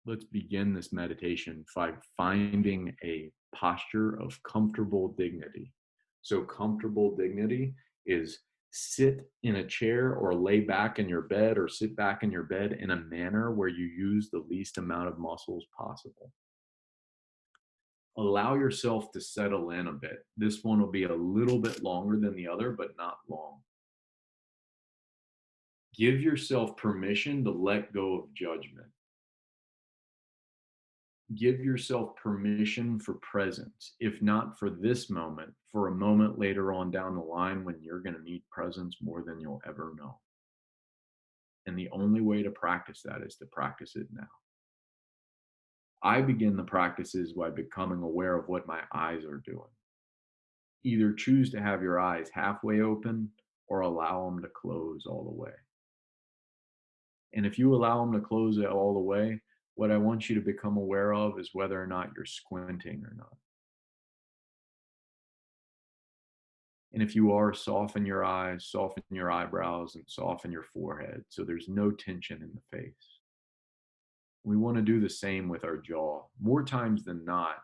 Let's begin this meditation by finding a posture of comfortable dignity. So, comfortable dignity is sit in a chair or lay back in your bed or sit back in your bed in a manner where you use the least amount of muscles possible. Allow yourself to settle in a bit. This one will be a little bit longer than the other, but not long. Give yourself permission to let go of judgment. Give yourself permission for presence, if not for this moment, for a moment later on down the line when you're going to need presence more than you'll ever know. And the only way to practice that is to practice it now. I begin the practices by becoming aware of what my eyes are doing. Either choose to have your eyes halfway open or allow them to close all the way. And if you allow them to close it all the way, what I want you to become aware of is whether or not you're squinting or not. And if you are, soften your eyes, soften your eyebrows, and soften your forehead so there's no tension in the face. We want to do the same with our jaw. More times than not,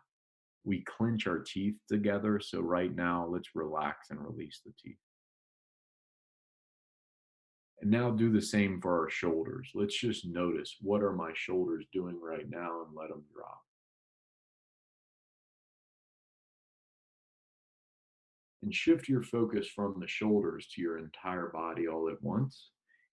we clench our teeth together. So right now, let's relax and release the teeth. And now do the same for our shoulders. Let's just notice, what are my shoulders doing right now, and let them drop. And shift your focus from the shoulders to your entire body all at once.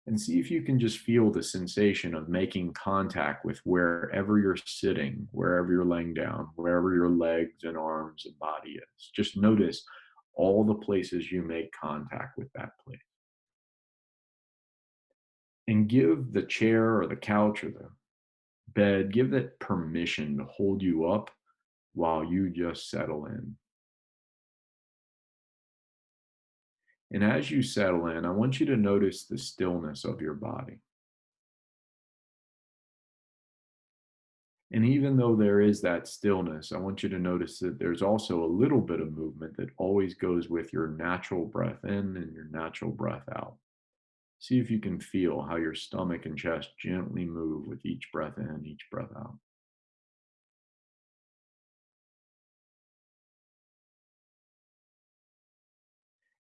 And see if you can just feel the sensation of making contact with wherever you're sitting, wherever you're laying down, wherever your legs and arms and body is. Just notice all the places you make contact with that place. And give the chair or the couch or the bed, give it permission to hold you up while you just settle in. And as you settle in, I want you to notice the stillness of your body. And even though there is that stillness, I want you to notice that there's also a little bit of movement that always goes with your natural breath in and your natural breath out. See if you can feel how your stomach and chest gently move with each breath in, each breath out.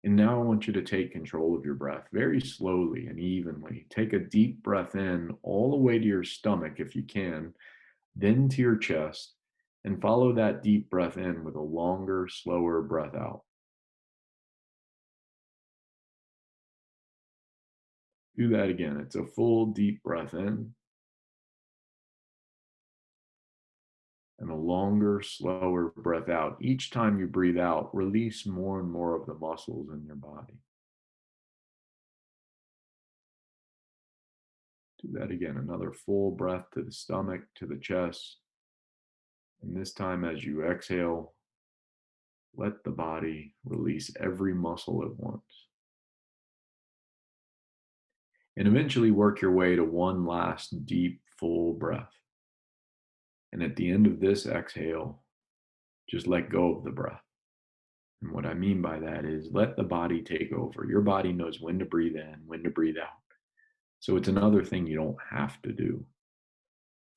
And now I want you to take control of your breath very slowly and evenly. Take a deep breath in all the way to your stomach if you can, then to your chest, and follow that deep breath in with a longer, slower breath out. Do that again. It's a full deep breath in and a longer, slower breath out. Each time you breathe out, release more and more of the muscles in your body. Do that again. Another full breath to the stomach, to the chest. And this time, as you exhale, let the body release every muscle at once. And eventually work your way to one last deep, full breath. And at the end of this exhale, just let go of the breath. And what I mean by that is let the body take over. Your body knows when to breathe in, when to breathe out. So it's another thing you don't have to do.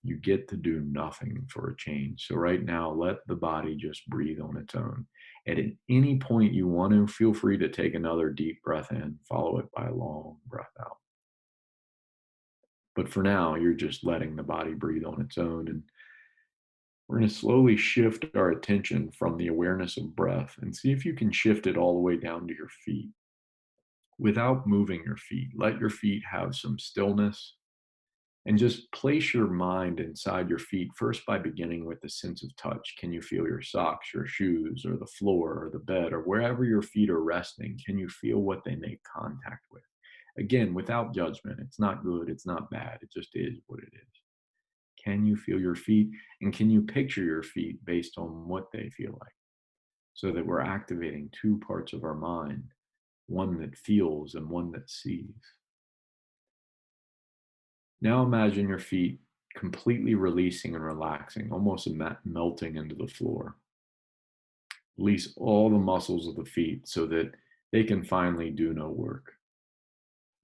You get to do nothing for a change. So right now, let the body just breathe on its own. And at any point you want to, feel free to take another deep breath in, follow it by a long breath out. But for now, you're just letting the body breathe on its own. And we're going to slowly shift our attention from the awareness of breath and see if you can shift it all the way down to your feet without moving your feet. Let your feet have some stillness and just place your mind inside your feet first by beginning with the sense of touch. Can you feel your socks, your shoes, or the floor, or the bed, or wherever your feet are resting? Can you feel what they make contact with? Again, without judgment. It's not good, it's not bad, it just is what it is. Can you feel your feet? And can you picture your feet based on what they feel like? So that we're activating two parts of our mind, one that feels and one that sees. Now imagine your feet completely releasing and relaxing, almost melting into the floor. Release all the muscles of the feet so that they can finally do no work.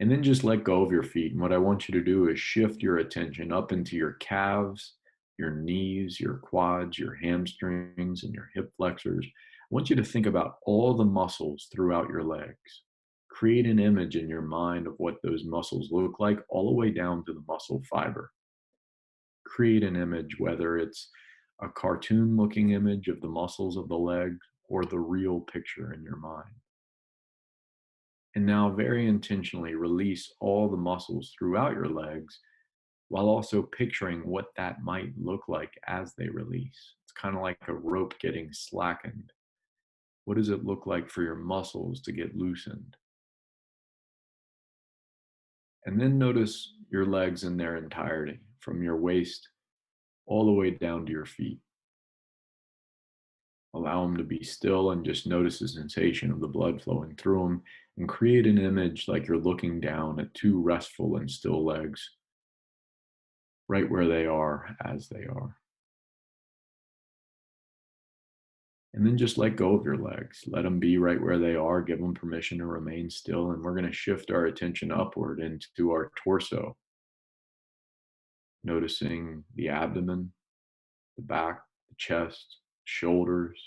And then just let go of your feet. And what I want you to do is shift your attention up into your calves, your knees, your quads, your hamstrings, and your hip flexors. I want you to think about all the muscles throughout your legs. Create an image in your mind of what those muscles look like, all the way down to the muscle fiber. Create an image, whether it's a cartoon looking image of the muscles of the leg or the real picture in your mind. And now, very intentionally, release all the muscles throughout your legs while also picturing what that might look like as they release. It's kind of like a rope getting slackened. What does it look like for your muscles to get loosened? And then notice your legs in their entirety, from your waist all the way down to your feet. Allow them to be still and just notice the sensation of the blood flowing through them, and create an image like you're looking down at two restful and still legs, right where they are as they are. And then just let go of your legs. Let them be right where they are. Give them permission to remain still. And we're going to shift our attention upward into our torso, noticing the abdomen, the back, the chest, shoulders,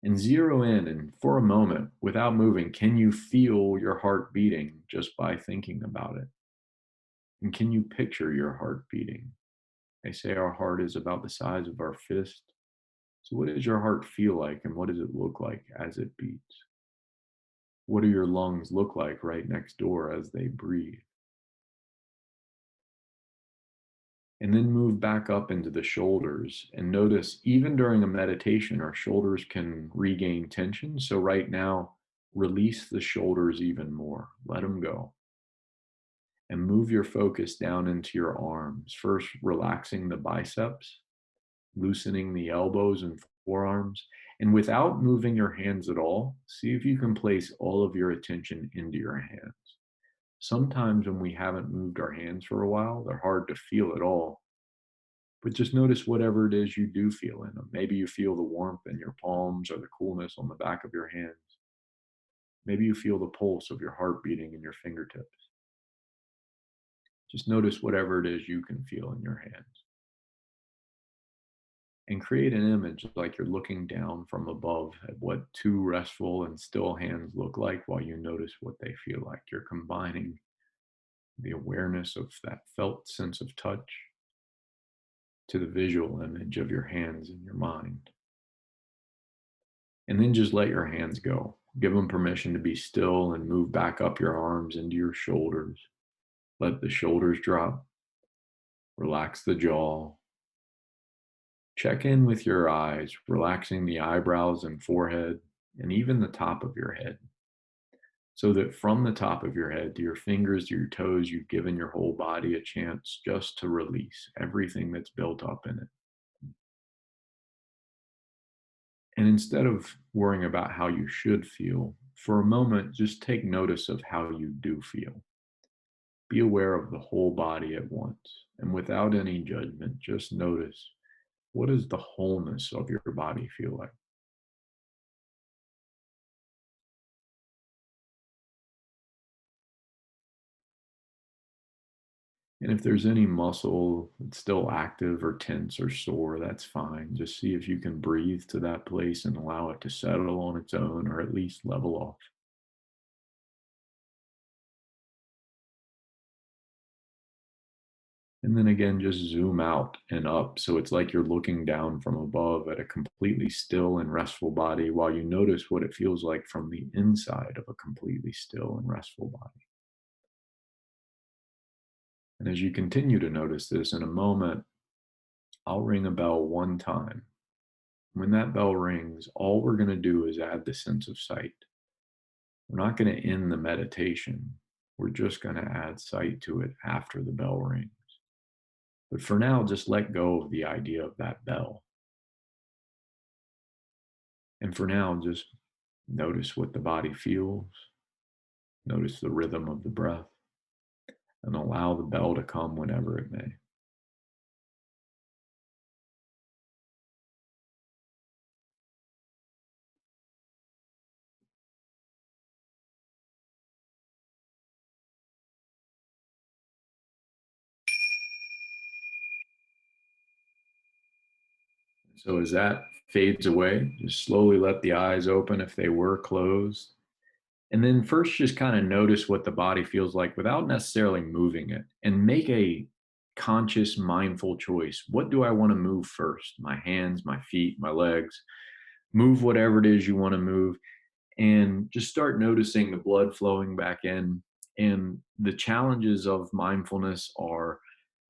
and zero in. And for a moment, without moving, can you feel your heart beating just by thinking about it? And can you picture your heart beating? They say our heart is about the size of our fist. So, what does your heart feel like, and what does it look like as it beats? What do your lungs look like right next door as they breathe? And then move back up into the shoulders and notice, even during a meditation, our shoulders can regain tension. So, right now, release the shoulders even more. Let them go. And move your focus down into your arms. First, relaxing the biceps, loosening the elbows and forearms. And without moving your hands at all, see if you can place all of your attention into your hands. Sometimes when we haven't moved our hands for a while, they're hard to feel at all. But just notice whatever it is you do feel in them. Maybe you feel the warmth in your palms or the coolness on the back of your hands. Maybe you feel the pulse of your heart beating in your fingertips. Just notice whatever it is you can feel in your hands. And create an image like you're looking down from above at what two restful and still hands look like while you notice what they feel like. You're combining the awareness of that felt sense of touch to the visual image of your hands in your mind. And then just let your hands go. Give them permission to be still and move back up your arms into your shoulders. Let the shoulders drop. Relax the jaw. Check in with your eyes, relaxing the eyebrows and forehead and even the top of your head. So that from the top of your head to your fingers to your toes, you've given your whole body a chance just to release everything that's built up in it. And instead of worrying about how you should feel, for a moment, just take notice of how you do feel. Be aware of the whole body at once. And without any judgment, just notice, what does the wholeness of your body feel like? And if there's any muscle that's still active or tense or sore, that's fine. Just see if you can breathe to that place and allow it to settle on its own or at least level off. And then again, just zoom out and up. So it's like you're looking down from above at a completely still and restful body while you notice what it feels like from the inside of a completely still and restful body. And as you continue to notice this, in a moment, I'll ring a bell one time. When that bell rings, all we're going to do is add the sense of sight. We're not going to end the meditation. We're just going to add sight to it after the bell rings. But for now, just let go of the idea of that bell. And for now, just notice what the body feels, notice the rhythm of the breath, and allow the bell to come whenever it may. So as that fades away, just slowly let the eyes open if they were closed. And then first, just kind of notice what the body feels like without necessarily moving it, and make a conscious, mindful choice. What do I want to move first? My hands, my feet, my legs? Move whatever it is you want to move, and just start noticing the blood flowing back in. And the challenges of mindfulness are,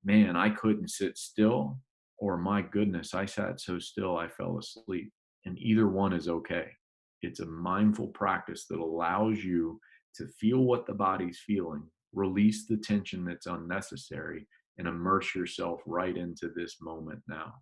man, I couldn't sit still, or my goodness, I sat so still I fell asleep. And either one is okay. It's a mindful practice that allows you to feel what the body's feeling, release the tension that's unnecessary, and immerse yourself right into this moment now.